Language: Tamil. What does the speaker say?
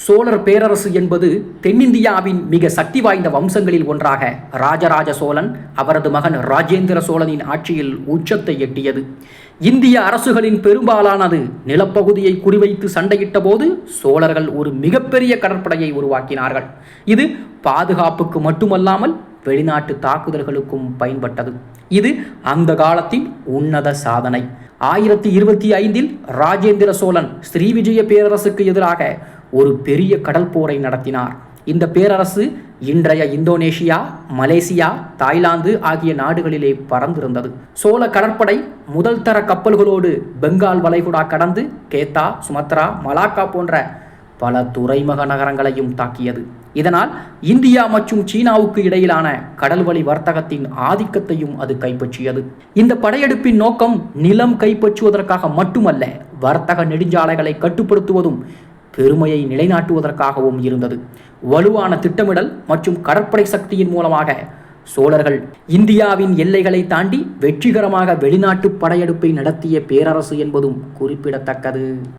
சோழர் பேரரசு என்பது தென்னிந்தியாவின் மிக சக்தி வாய்ந்த வம்சங்களில் ஒன்றாக ராஜராஜ சோழன் அவரது மகன் ராஜேந்திர சோழனின் ஆட்சியில் உச்சத்தை எட்டியது. இந்திய அரசுகளின் பெரும்பாலானது நிலப்பகுதியை குறிவைத்து சண்டையிட்ட போது சோழர்கள் ஒரு மிகப்பெரிய கடற்படையை உருவாக்கினார்கள். இது பாதுகாப்புக்கு மட்டுமல்லாமல் வெளிநாட்டு தாக்குதல்களுக்கும் பயன்பட்டது. இது அந்த காலத்தின் உன்னத சாதனை. 1025 ராஜேந்திர சோழன் ஸ்ரீவிஜய பேரரசுக்கு எதிராக ஒரு பெரிய கடல் போரை நடத்தினார். இந்த பேரரசு இன்றைய இந்தோனேஷியா, மலேசியா, தாய்லாந்து ஆகிய நாடுகளிலே பறந்திருந்தது. சோழ கடற்படை முதல் தர கப்பல்களோடு பெங்கால் வளைகுடா கடந்து கேத்தா, சுமத்ரா, மலாக்கா போன்ற பல துறைமுக நகரங்களையும் தாக்கியது. இதனால் இந்தியா மற்றும் சீனாவுக்கு இடையிலான கடல்வழி வர்த்தகத்தின் ஆதிக்கத்தையும் அது கைப்பற்றியது. இந்த படையெடுப்பின் நோக்கம் நிலம் கைப்பற்றுவதற்காக மட்டுமல்ல, வர்த்தக நெடுஞ்சாலைகளை கட்டுப்படுத்துவதும் பெருமையை நிலைநாட்டுவதற்காகவும் இருந்தது. வலுவான திட்டமிடல் மற்றும் கடற்படை சக்தியின் மூலமாக சோழர்கள் இந்தியாவின் எல்லைகளை தாண்டி வெற்றிகரமாக வெளிநாட்டு படையெடுப்பை நடத்திய பேரரசு என்பதும் குறிப்பிடத்தக்கது.